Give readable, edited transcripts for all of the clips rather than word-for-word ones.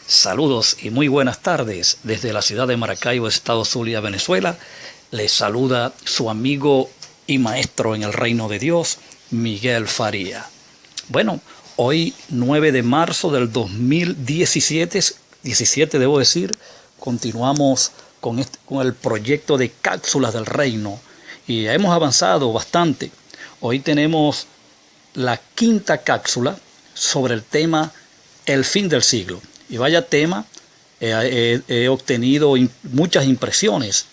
Saludos y muy buenas tardes desde la ciudad de Maracaibo, estado Zulia, Venezuela. Les saluda su amigo y maestro en el reino de Dios, Miguel Faría. Bueno, hoy 9 de marzo del 2017, continuamos con el proyecto de cápsulas del reino y hemos avanzado bastante. Hoy tenemos la quinta cápsula sobre el tema El fin del siglo. Y vaya tema, he obtenido muchas impresiones,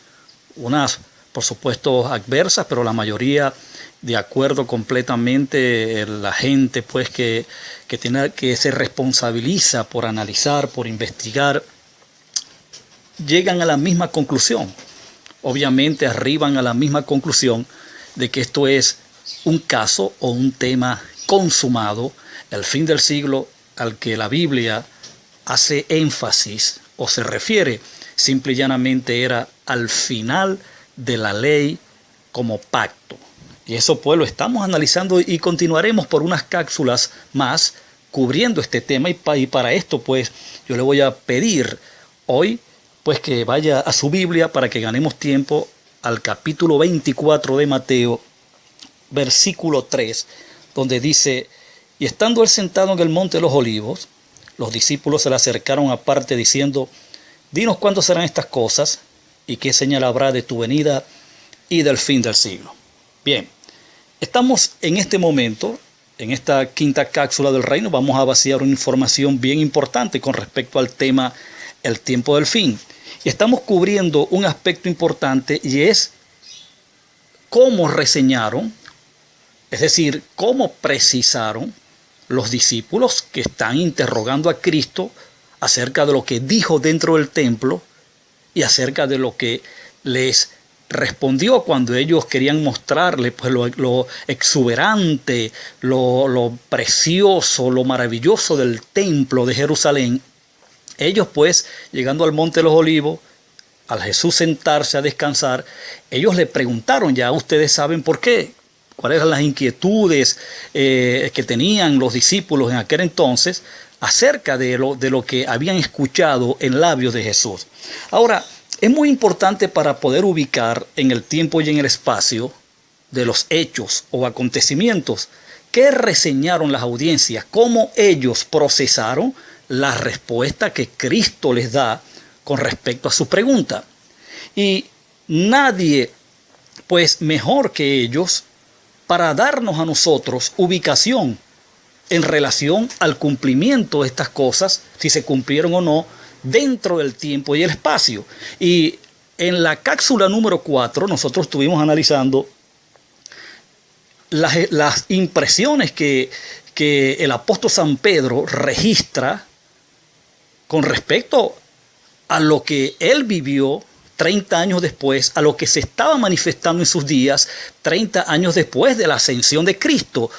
unas por supuesto adversas, pero la mayoría de acuerdo completamente. La gente pues que se responsabiliza por analizar, por investigar, llegan a la misma conclusión. Obviamente arriban a la misma conclusión de que esto es un caso o un tema consumado, el fin del siglo al que la Biblia hace énfasis o se refiere simple y llanamente era al final de la ley como pacto. Y eso pues lo estamos analizando y continuaremos por unas cápsulas más cubriendo este tema, y para esto pues yo le voy a pedir hoy pues que vaya a su Biblia para que ganemos tiempo al capítulo 24 de Mateo, versículo 3, donde dice: y estando él sentado en el monte de los olivos, los discípulos se le acercaron aparte diciendo: dinos cuándo serán estas cosas y qué señal habrá de tu venida y del fin del siglo. Bien, estamos en este momento, en esta quinta cápsula del reino, vamos a vaciar una información bien importante con respecto al tema el tiempo del fin. Y estamos cubriendo un aspecto importante, y es cómo reseñaron, es decir, cómo precisaron los discípulos que están interrogando a Cristo acerca de lo que dijo dentro del templo y acerca de lo que les respondió cuando ellos querían mostrarle pues lo exuberante, lo precioso, lo maravilloso del templo de Jerusalén. Ellos pues, llegando al monte de los olivos, al Jesús sentarse a descansar, ellos le preguntaron: ya ustedes saben por qué, cuáles eran las inquietudes que tenían los discípulos en aquel entonces acerca de lo que habían escuchado en labios de Jesús. Ahora, es muy importante para poder ubicar en el tiempo y en el espacio de los hechos o acontecimientos que reseñaron las audiencias, cómo ellos procesaron la respuesta que Cristo les da con respecto a su pregunta. Y nadie pues mejor que ellos para darnos a nosotros ubicación en relación al cumplimiento de estas cosas, si se cumplieron o no, dentro del tiempo y el espacio. Y en la cápsula número 4 nosotros estuvimos analizando las impresiones que el apóstol San Pedro registra con respecto a lo que él vivió 30 años después, a lo que se estaba manifestando en sus días 30 años después de la ascensión de Cristo,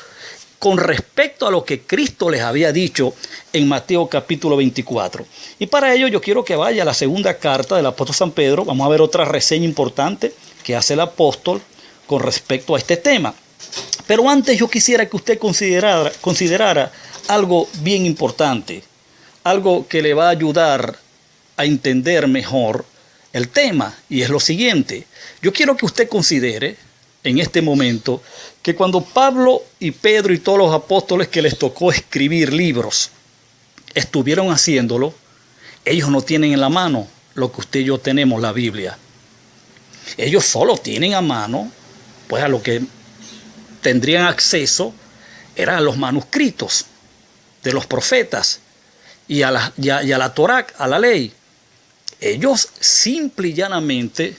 con respecto a lo que Cristo les había dicho en Mateo capítulo 24. Y para ello yo quiero que vaya a la segunda carta del apóstol San Pedro. Vamos a ver otra reseña importante que hace el apóstol con respecto a este tema. Pero antes yo quisiera que usted considerara algo bien importante, algo que le va a ayudar a entender mejor el tema, y es lo siguiente. Yo quiero que usted considere en este momento que cuando Pablo y Pedro y todos los apóstoles que les tocó escribir libros estuvieron haciéndolo, ellos no tienen en la mano lo que usted y yo tenemos, la Biblia. Ellos solo tienen a mano, pues a lo que tendrían acceso eran a los manuscritos de los profetas y a la Torá, a la ley. Ellos simple y llanamente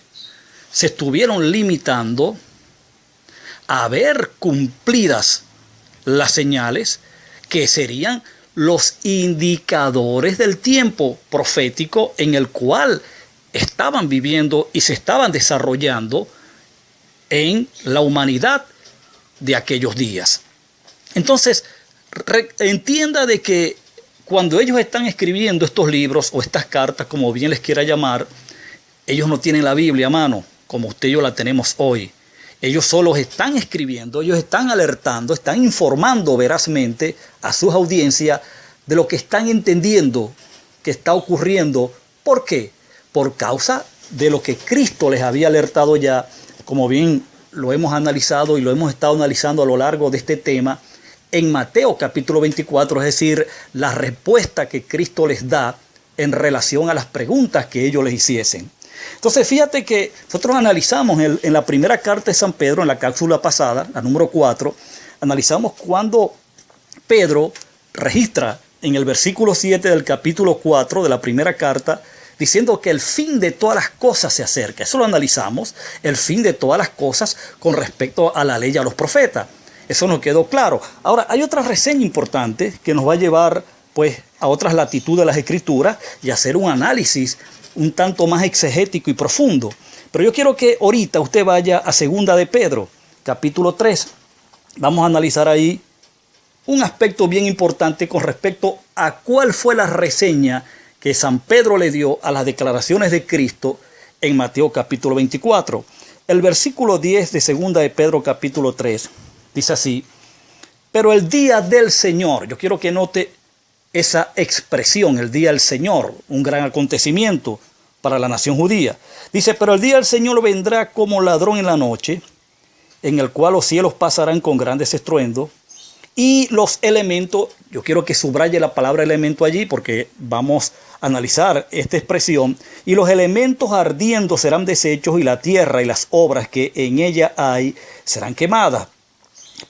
se estuvieron limitando a ver cumplidas las señales que serían los indicadores del tiempo profético en el cual estaban viviendo y se estaban desarrollando en la humanidad de aquellos días. Entonces, entienda de que cuando ellos están escribiendo estos libros o estas cartas, como bien les quiera llamar, ellos no tienen la Biblia a mano, como usted y yo la tenemos hoy. Ellos solo están escribiendo, ellos están alertando, están informando verazmente a sus audiencias de lo que están entendiendo que está ocurriendo. ¿Por qué? Por causa de lo que Cristo les había alertado ya, como bien lo hemos analizado y lo hemos estado analizando a lo largo de este tema, en Mateo capítulo 24, es decir, la respuesta que Cristo les da en relación a las preguntas que ellos les hiciesen. Entonces, fíjate que nosotros analizamos en la primera carta de San Pedro, en la cápsula pasada, la número 4, analizamos cuando Pedro registra en el versículo 7 del capítulo 4 de la primera carta, diciendo que el fin de todas las cosas se acerca. Eso lo analizamos, el fin de todas las cosas con respecto a la ley y a los profetas. Eso nos quedó claro. Ahora, hay otra reseña importante que nos va a llevar pues, a otras latitudes de las Escrituras y hacer un análisis un tanto más exegético y profundo. Pero yo quiero que ahorita usted vaya a Segunda de Pedro, capítulo 3. Vamos a analizar ahí un aspecto bien importante con respecto a cuál fue la reseña que San Pedro le dio a las declaraciones de Cristo en Mateo capítulo 24. El versículo 10 de Segunda de Pedro capítulo 3 dice así: pero el día del Señor, yo quiero que note esa expresión, el día del Señor, un gran acontecimiento para la nación judía. Dice, pero el día del Señor vendrá como ladrón en la noche, en el cual los cielos pasarán con grandes estruendos, y los elementos, yo quiero que subraye la palabra elemento allí, porque vamos a analizar esta expresión, y los elementos ardiendo serán deshechos, y la tierra y las obras que en ella hay serán quemadas.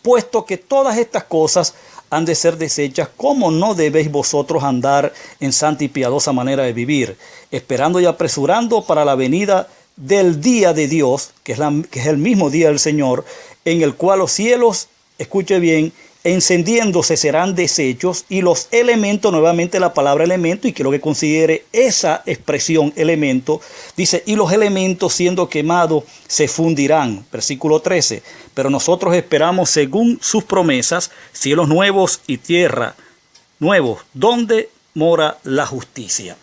Puesto que todas estas cosas han de ser deshechas, ¿cómo no debéis vosotros andar en santa y piadosa manera de vivir, esperando y apresurando para la venida del día de Dios, que es el mismo día del Señor, en el cual los cielos, escuche bien, encendiéndose serán deshechos, y los elementos, nuevamente la palabra elemento, y quiero que considere esa expresión elemento, dice, y los elementos siendo quemados se fundirán, versículo 13, pero nosotros esperamos según sus promesas, cielos nuevos y tierra nuevos, donde mora la justicia.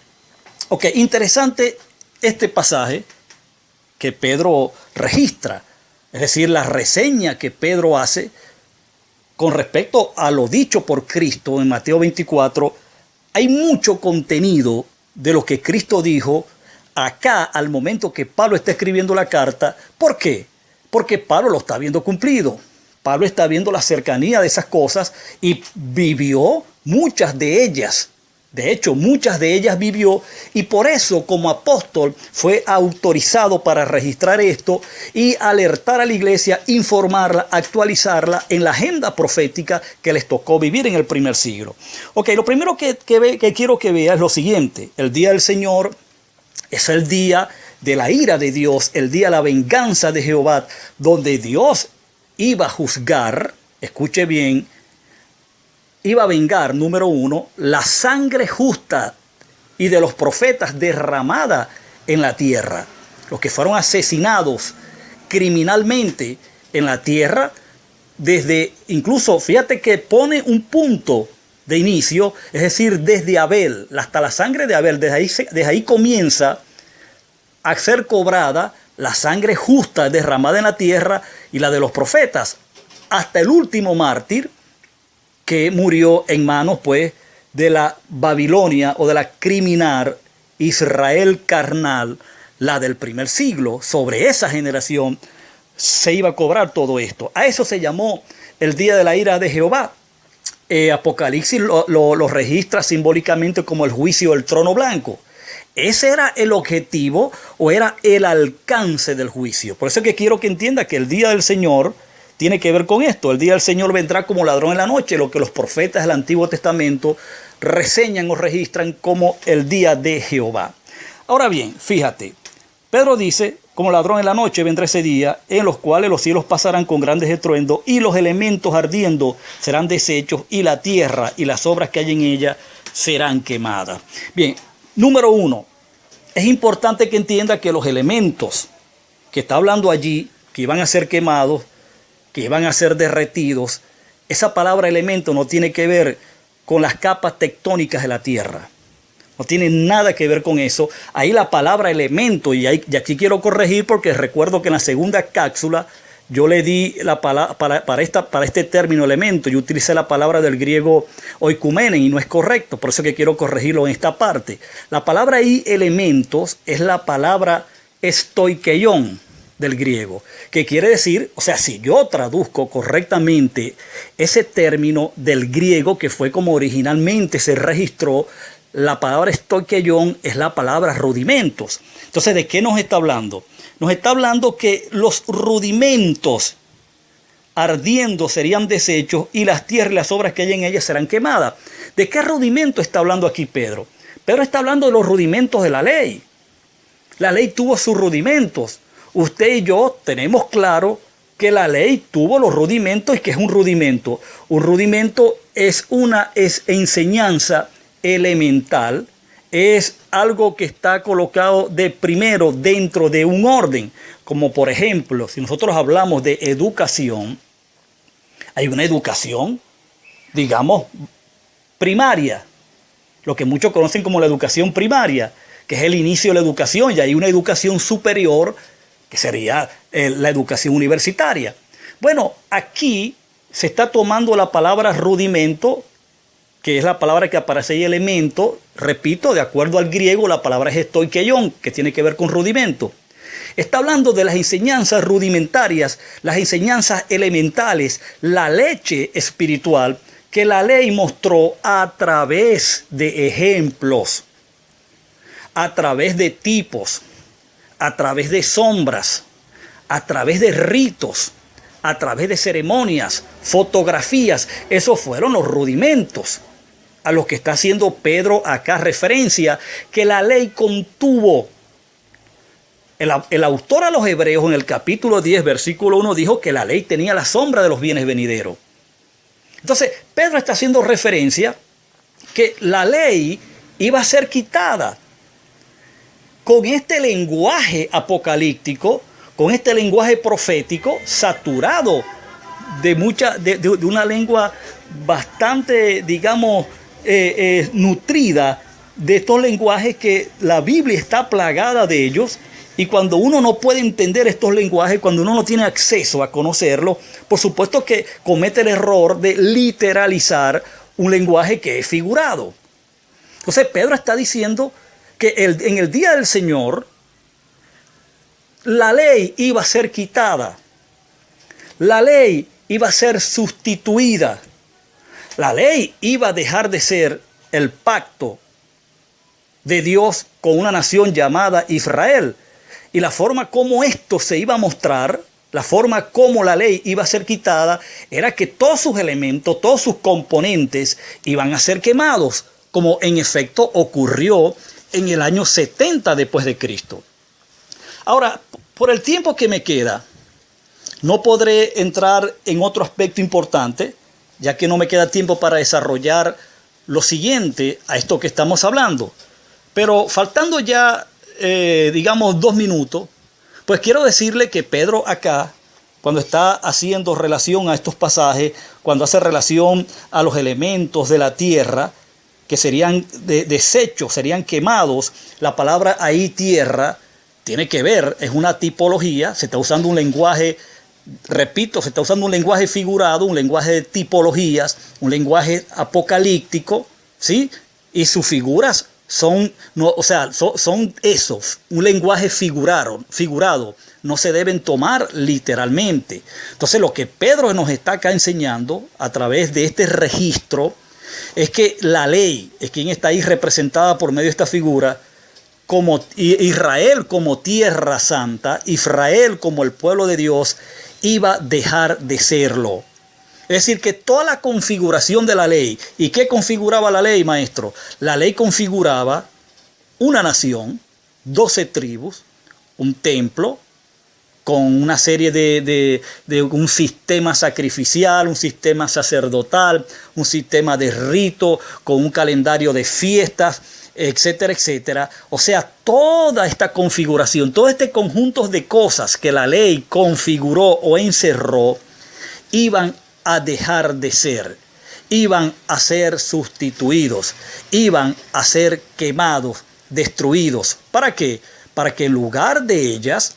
Ok, interesante este pasaje que Pedro registra, es decir, la reseña que Pedro hace con respecto a lo dicho por Cristo en Mateo 24. Hay mucho contenido de lo que Cristo dijo acá al momento que Pablo está escribiendo la carta. ¿Por qué? Porque Pablo lo está viendo cumplido. Pablo está viendo la cercanía de esas cosas y vivió muchas de ellas. De hecho, muchas de ellas vivió, y por eso como apóstol fue autorizado para registrar esto y alertar a la iglesia, informarla, actualizarla en la agenda profética que les tocó vivir en el primer siglo. Ok, lo primero que quiero que vea es lo siguiente. El día del Señor es el día de la ira de Dios, el día de la venganza de Jehová, donde Dios iba a juzgar, escuche bien, iba a vengar, número 1, la sangre justa y de los profetas derramada en la tierra. Los que fueron asesinados criminalmente en la tierra, desde, incluso, fíjate que pone un punto de inicio, es decir, desde Abel, hasta la sangre de Abel, desde ahí comienza a ser cobrada la sangre justa derramada en la tierra y la de los profetas, hasta el último mártir, que murió en manos pues de la Babilonia o de la criminal Israel carnal, la del primer siglo. Sobre esa generación se iba a cobrar todo esto. A eso se llamó el día de la ira de Jehová. Apocalipsis lo registra simbólicamente como el juicio del trono blanco. Ese era el objetivo o era el alcance del juicio. Por eso es que quiero que entienda que el día del Señor tiene que ver con esto. El día del Señor vendrá como ladrón en la noche, lo que los profetas del Antiguo Testamento reseñan o registran como el día de Jehová. Ahora bien, fíjate, Pedro dice, como ladrón en la noche vendrá ese día, en los cuales los cielos pasarán con grandes estruendos, y los elementos ardiendo serán deshechos, y la tierra y las obras que hay en ella serán quemadas. Bien, número 1, es importante que entienda que los elementos que está hablando allí, que iban a ser quemados, que van a ser derretidos, esa palabra elemento no tiene que ver con las capas tectónicas de la tierra. No tiene nada que ver con eso. Ahí la palabra elemento, y aquí quiero corregir porque recuerdo que en la segunda cápsula yo le di la palabra para este término elemento, yo utilicé la palabra del griego oikumenen y no es correcto, por eso que quiero corregirlo en esta parte. La palabra ahí elementos es la palabra stoikeion del griego, que quiere decir, o sea, si yo traduzco correctamente ese término del griego, que fue como originalmente se registró, la palabra stoikeion es la palabra rudimentos. Entonces, ¿de qué nos está hablando? Nos está hablando que los rudimentos ardiendo serían deshechos y las tierras y las obras que hay en ellas serán quemadas. ¿De qué rudimento está hablando aquí Pedro? Pedro está hablando de los rudimentos de la ley. La ley tuvo sus rudimentos. Usted y yo tenemos claro que la ley tuvo los rudimentos. ¿Y qué es un rudimento? Un rudimento es una enseñanza elemental, es algo que está colocado de primero dentro de un orden. Como por ejemplo, si nosotros hablamos de educación, hay una educación, digamos, primaria, lo que muchos conocen como la educación primaria, que es el inicio de la educación, y hay una educación superior, que sería la educación universitaria. Bueno, aquí se está tomando la palabra rudimento, que es la palabra que aparece ahí, elemento. Repito, de acuerdo al griego, la palabra es stoikeion, que tiene que ver con rudimento. Está hablando de las enseñanzas rudimentarias, las enseñanzas elementales, la leche espiritual que la ley mostró a través de ejemplos, a través de tipos, a través de sombras, a través de ritos, a través de ceremonias, fotografías. Esos fueron los rudimentos a los que está haciendo Pedro acá referencia, que la ley contuvo. El autor a los Hebreos en el capítulo 10, versículo 1, dijo que la ley tenía la sombra de los bienes venideros. Entonces, Pedro está haciendo referencia que la ley iba a ser quitada. Con este lenguaje apocalíptico, con este lenguaje profético, saturado de una lengua bastante, digamos, nutrida, de estos lenguajes que la Biblia está plagada de ellos. Y cuando uno no puede entender estos lenguajes, cuando uno no tiene acceso a conocerlos, por supuesto que comete el error de literalizar un lenguaje que es figurado. Entonces Pedro está diciendo que en el día del Señor, la ley iba a ser quitada. La ley iba a ser sustituida. La ley iba a dejar de ser el pacto de Dios con una nación llamada Israel. Y la forma como esto se iba a mostrar, la forma como la ley iba a ser quitada, era que todos sus elementos, todos sus componentes iban a ser quemados, como en efecto ocurrió en el año 70 después de Cristo. Ahora, por el tiempo que me queda, no podré entrar en otro aspecto importante, ya que no me queda tiempo para desarrollar lo siguiente a esto que estamos hablando. Pero faltando ya, digamos, 2 minutos, pues quiero decirle que Pedro acá, cuando está haciendo relación a estos pasajes, cuando hace relación a los elementos de la tierra, que serían desechos, serían quemados, la palabra ahí tierra tiene que ver, es una tipología, se está usando un lenguaje, repito, se está usando un lenguaje figurado, un lenguaje de tipologías, un lenguaje apocalíptico, ¿sí? Y sus figuras son esos, un lenguaje figurado, no se deben tomar literalmente. Entonces lo que Pedro nos está acá enseñando a través de este registro es que la ley es quien está ahí representada por medio de esta figura, como Israel como tierra santa, Israel como el pueblo de Dios, iba a dejar de serlo. Es decir, que toda la configuración de la ley, ¿y qué configuraba la ley, maestro? La ley configuraba una nación, 12 tribus, un templo, con una serie de un sistema sacrificial, un sistema sacerdotal, un sistema de rito, con un calendario de fiestas, etcétera, etcétera. O sea, toda esta configuración, todo este conjunto de cosas que la ley configuró o encerró, iban a dejar de ser, iban a ser sustituidos, iban a ser quemados, destruidos. ¿Para qué? Para que en lugar de ellas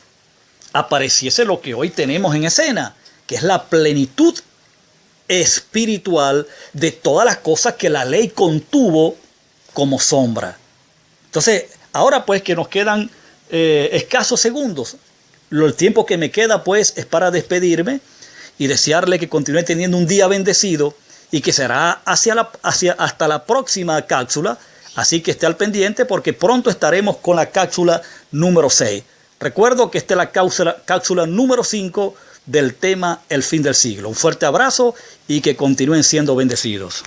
apareciese lo que hoy tenemos en escena, que es la plenitud espiritual de todas las cosas que la ley contuvo como sombra. Entonces, ahora pues que nos quedan escasos segundos, el tiempo que me queda pues es para despedirme y desearle que continúe teniendo un día bendecido y que será hasta la próxima cápsula. Así que esté al pendiente porque pronto estaremos con la cápsula número 6. Recuerdo que esta es la cápsula número 5 del tema El fin del siglo. Un fuerte abrazo y que continúen siendo bendecidos.